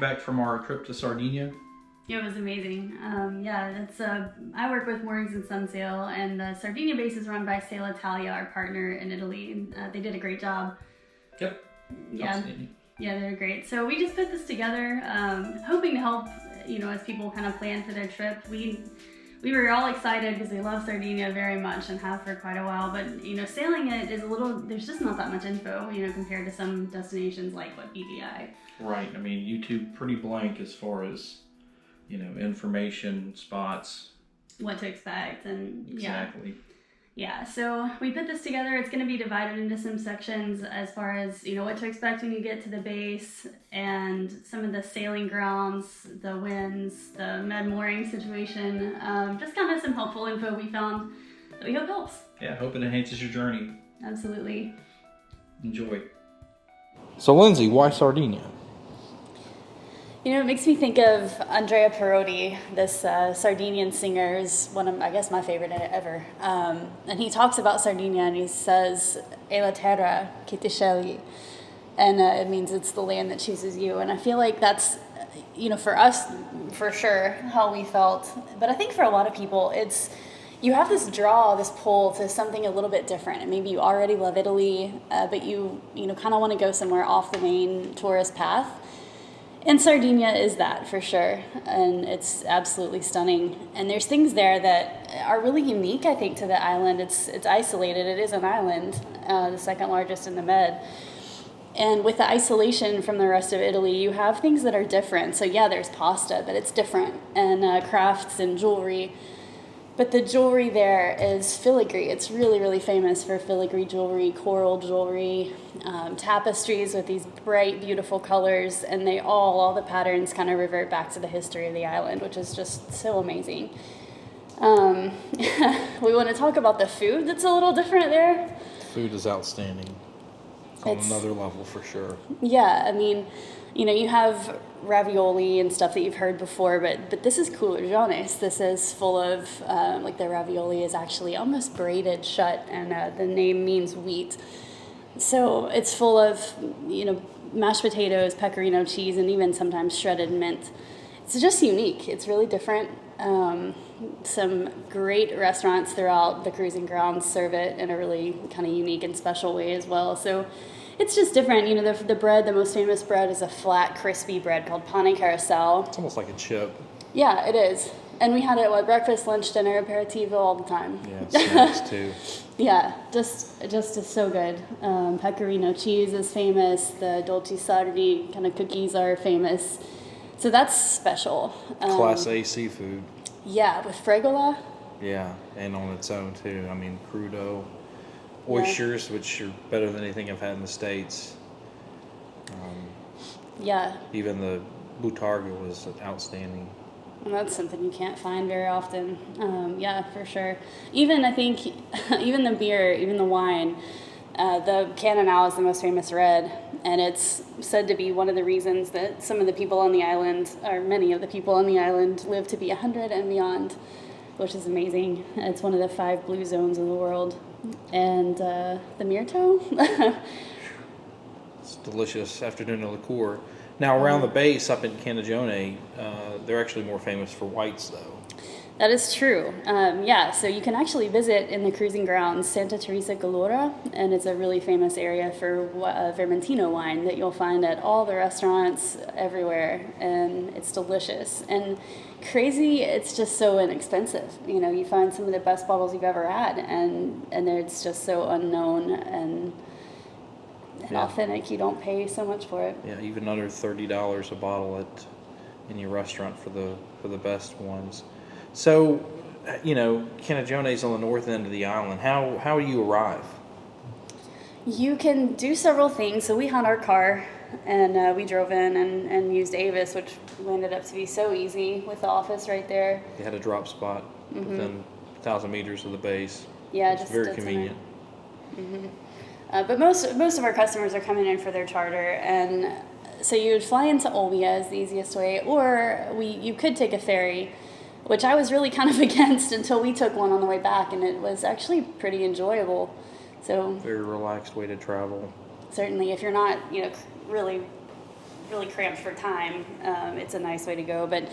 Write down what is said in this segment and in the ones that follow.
back from our trip to Sardinia? Yeah, it was amazing. I work with Moorings and Sunsail, and the Sardinia base is run by Sail Italia, our partner in Italy, and they did a great job. Yep. Yeah, yeah, they're great. So we just put this together, hoping to help, as people kind of plan for their trip. We were all excited because we love Sardinia very much and have for quite a while, but sailing it is there's just not that much info, compared to some destinations like BVI. Right. I mean, YouTube pretty blank as far as, information, spots. What to expect and Exactly. Yeah, so we put this together. It's going to be divided into some sections as far as, what to expect when you get to the base and some of the sailing grounds, the winds, the med mooring situation, just kind of some helpful info we found that we hope helps. Yeah, hope it enhances your journey. Absolutely. Enjoy. So Lindsay, why Sardinia? It makes me think of Andrea Perotti, this Sardinian singer, is one of, I guess, my favorite ever. And he talks about Sardinia and he says, "E la terra che ti scegli." And it means it's the land that chooses you. And I feel like that's, for us, for sure, how we felt. But I think for a lot of people, you have this draw, this pull to something a little bit different. And maybe you already love Italy, but you kind of want to go somewhere off the main tourist path. And Sardinia is that, for sure, and it's absolutely stunning. And there's things there that are really unique, I think, to the island. It's isolated. It is an island, the second largest in the Med. And with the isolation from the rest of Italy, you have things that are different. So yeah, there's pasta, but it's different, and crafts and jewelry. But the jewelry there is filigree. It's really, really famous for filigree jewelry, coral jewelry, tapestries with these bright, beautiful colors, and all the patterns kind of revert back to the history of the island, which is just so amazing. We want to talk about the food that's a little different there. Food is outstanding. On another level, for sure. Yeah, I mean, you have ravioli and stuff that you've heard before, but this is culurgiones. This is full of, the ravioli is actually almost braided shut, and the name means wheat. So it's full of, mashed potatoes, pecorino cheese, and even sometimes shredded mint. It's just unique. It's really different. Some great restaurants throughout the cruising grounds serve it in a really kind of unique and special way as well. So it's just different. The bread, the most famous bread is a flat, crispy bread called pane carousel. It's almost like a chip. Yeah, it is. And we had it at breakfast, lunch, dinner, aperitivo all the time. Yeah, snacks too. Yeah, just is so good. Pecorino cheese is famous. The dolci sardi kind of cookies are famous. So that's special. Class A seafood. Yeah, with fregola. Yeah, and on its own too. I mean, crudo. Oysters, which are better than anything I've had in the States. Yeah. Even the boutarga was outstanding. And that's something you can't find very often. Yeah, for sure. Even, I think, even the beer, even the wine, the Cannonau is the most famous red, and it's said to be one of the reasons that some of the people on the island, or many of the people on the island, live to be 100 and beyond, which is amazing. It's one of the 5 blue zones of the world. And the Myrto? It's delicious afternoon liqueur. Now, around the base up in Canagione, they're actually more famous for whites, though. That is true. So you can actually visit in the cruising grounds Santa Teresa Gallura, and it's a really famous area for Vermentino wine that you'll find at all the restaurants everywhere, and it's delicious. And crazy, it's just so inexpensive. You find some of the best bottles you've ever had, and it's just so unknown and authentic. You don't pay so much for it. Yeah, even under $30 a bottle in your restaurant for the best ones. So, Canagione's on the north end of the island. How do you arrive? You can do several things. So we had our car, and we drove in and used Avis, which ended up to be so easy with the office right there. They had a drop spot within 1,000 meters of the base. Yeah, it's very convenient. But most of our customers are coming in for their charter, and so you would fly into Olbia is the easiest way, or you could take a ferry, which I was really kind of against until we took one on the way back, and it was actually pretty enjoyable. So very relaxed way to travel. Certainly, if you're not, really really cramped for time, it's a nice way to go. But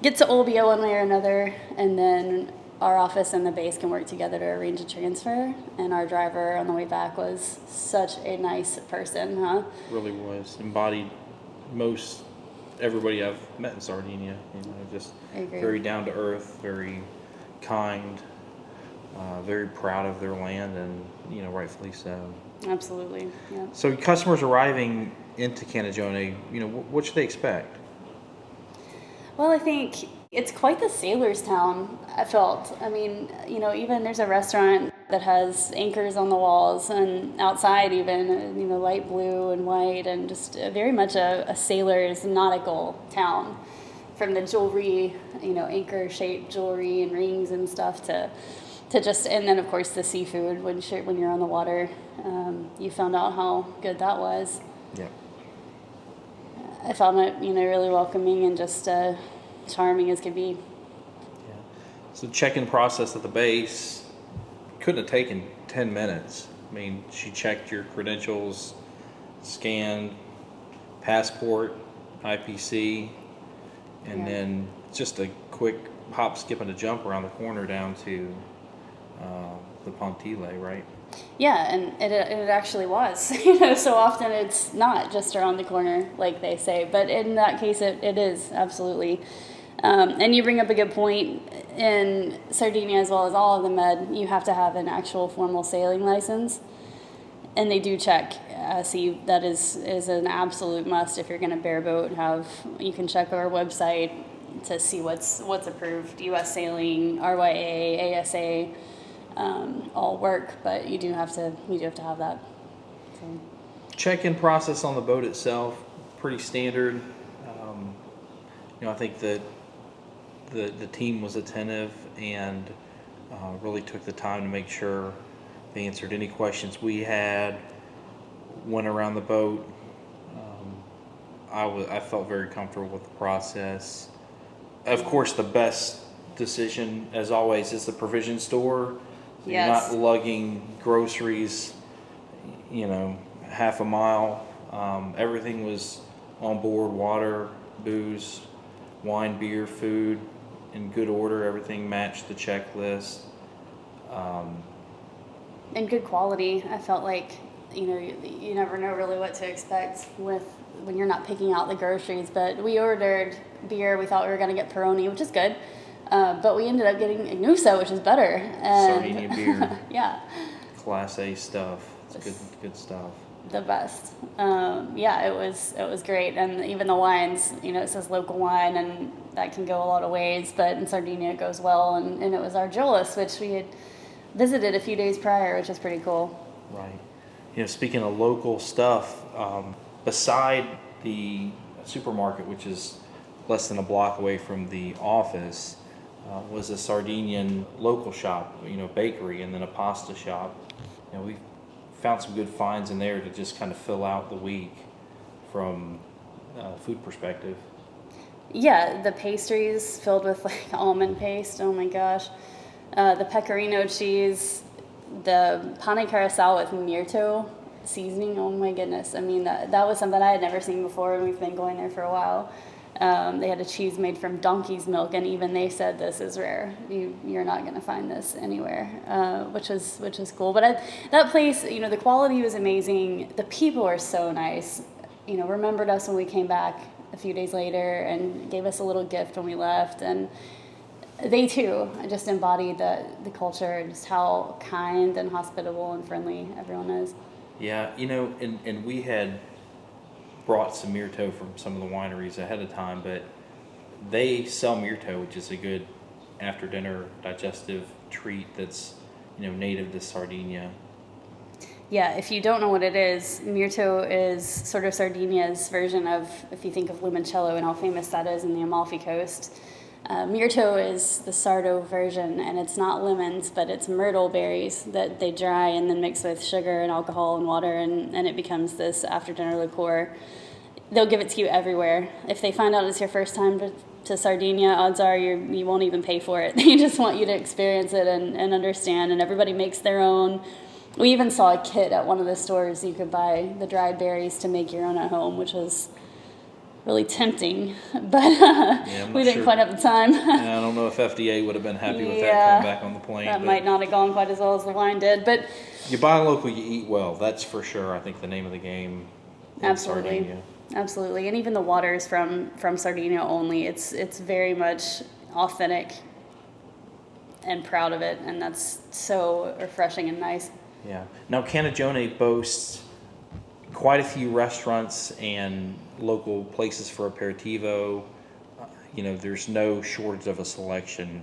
get to Olbia one way or another, and then our office and the base can work together to arrange a transfer. And our driver on the way back was such a nice person, huh? Really was. Embodied most everybody I've met in Sardinia. Just very down to earth, very kind, very proud of their land, and rightfully so. Absolutely. Yeah. So customers arriving into Canagione, what should they expect? Well, I think it's quite the sailor's town, I felt. I mean, even there's a restaurant that has anchors on the walls and outside even, light blue and white, and just very much a sailor's nautical town. From the jewelry, anchor-shaped jewelry and rings and stuff to just, and then of course the seafood when you're on the water. You found out how good that was. Yeah. I found it, really welcoming and just charming as could be. Yeah. So check-in process at the base couldn't have taken 10 minutes. I mean, she checked your credentials, scanned passport, IPC, and then just a quick hop, skip, and a jump around the corner down to the Pontile, right? Yeah, and it actually was. So often it's not just around the corner, like they say, but in that case, it is absolutely. And you bring up a good point. In Sardinia, as well as all of the Med, you have to have an actual formal sailing license, and they do check. See, that is an absolute must if you're going to bareboat. You can check our website to see what's approved. U.S. sailing, RYA, ASA. All work, but you do have to have that. So. Check-in process on the boat itself, pretty standard. I think that the team was attentive and really took the time to make sure they answered any questions we had. Went around the boat. I felt very comfortable with the process. Of course, the best decision, as always, is the provision store. So yes. You're not lugging groceries, half a mile. Everything was on board: water, booze, wine, beer, food, in good order. Everything matched the checklist. And good quality. I felt like, you never know really what to expect when you're not picking out the groceries. But we ordered beer. We thought we were going to get Peroni, which is good. But we ended up getting Ignusa, which is better. And Sardinia beer. Yeah. Class A stuff. It's good stuff. The best. Yeah, it was great. And even the wines, it says local wine, and that can go a lot of ways. But in Sardinia, it goes well. And it was Argolis, which we had visited a few days prior, which is pretty cool. Right. Speaking of local stuff, beside the supermarket, which is less than a block away from the office, was a Sardinian local shop, bakery, and then a pasta shop. We found some good finds in there to just kind of fill out the week from a food perspective. Yeah, the pastries filled with like almond paste. Oh my gosh. The pecorino cheese, the pane carousel with myrto seasoning. Oh my goodness. I mean, that was something I had never seen before, and we've been going there for a while. They had a cheese made from donkey's milk, and even they said this is rare. You're not going to find this anywhere, which was cool. But that place, the quality was amazing. The people were so nice. Remembered us when we came back a few days later and gave us a little gift when we left. And they too just embodied the culture, just how kind and hospitable and friendly everyone is. Yeah, and we had brought some myrto from some of the wineries ahead of time, but they sell myrto, which is a good after-dinner digestive treat that's native to Sardinia. Yeah, if you don't know what it is, myrto is sort of Sardinia's version of, if you think of limoncello and how famous that is in the Amalfi Coast. Myrto is the Sardo version, and it's not lemons, but it's myrtle berries that they dry and then mix with sugar and alcohol and water, and it becomes this after-dinner liqueur. They'll give it to you everywhere. If they find out it's your first time to Sardinia, odds are you won't even pay for it. They just want you to experience it and understand, and everybody makes their own. We even saw a kit at one of the stores. You could buy the dried berries to make your own at home, which was really tempting, but I'm we not didn't sure. quite have the time. And I don't know if FDA would have been happy with that Yeah. coming back on the plane. That but might not have gone quite as well as the wine did, but you buy local, you eat well. That's for sure. I think the name of the game in absolutely, Sardinia. absolutely. And even the waters from Sardinia only, it's very much authentic, and proud of it, and that's so refreshing and nice. Yeah. Now, Canagione boasts quite a few restaurants and local places for aperitivo. There's no shortage of a selection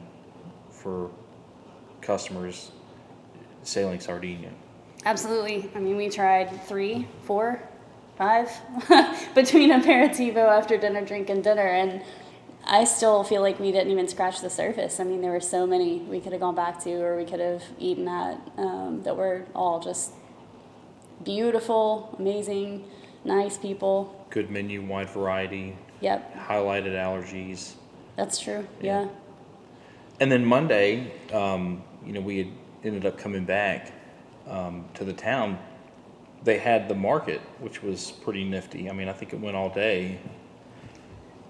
for customers sailing Sardinia. Absolutely. I mean, we tried 3, 4, 5 between aperitivo, after dinner, drink, and dinner, and I still feel like we didn't even scratch the surface. I mean, there were so many we could have gone back to or we could have eaten at that were all just beautiful, amazing, nice people. Good menu, wide variety, Yep, highlighted allergies. that's true. Yeah. Yeah. And then Monday, we had ended up coming back to the town. They had the market, which was pretty nifty. I mean, I think it went all day.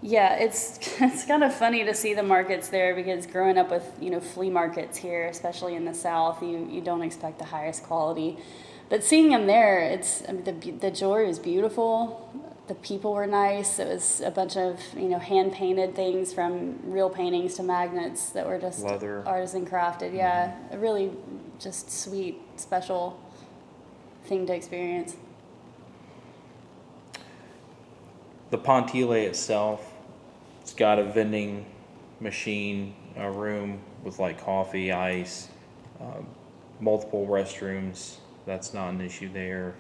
Yeah, it's kind of funny to see the markets there, because growing up with flea markets here, especially in the South, you don't expect the highest quality, but seeing them there, the jewelry was beautiful, the people were nice. It was a bunch of hand painted things, from real paintings to magnets that were just Leather. artisan crafted. Yeah, a really just sweet, special thing to experience. The Pontile itself, it's got a vending machine, a room with like coffee, ice, multiple restrooms. That's not an issue there.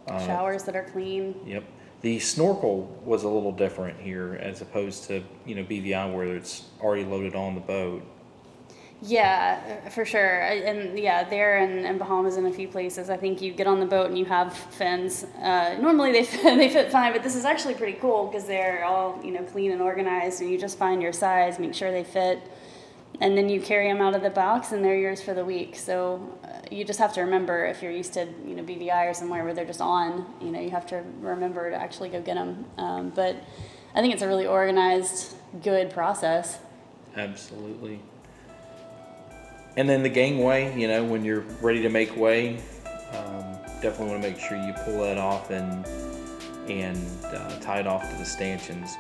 Showers that are clean. Yep. The snorkel was a little different here as opposed to, BVI, where it's already loaded on the boat. Yeah, for sure. And yeah, there in Bahamas and a few places, I think you get on the boat and you have fins. Normally they fit fine, but this is actually pretty cool because they're all clean and organized, and you just find your size, make sure they fit, and then you carry them out of the box and they're yours for the week. So you just have to remember, if you're used to BVI or somewhere where they're just on, you have to remember to actually go get them. But I think it's a really organized, good process. Absolutely. And then the gangway, when you're ready to make way, definitely want to make sure you pull that off and tie it off to the stanchions.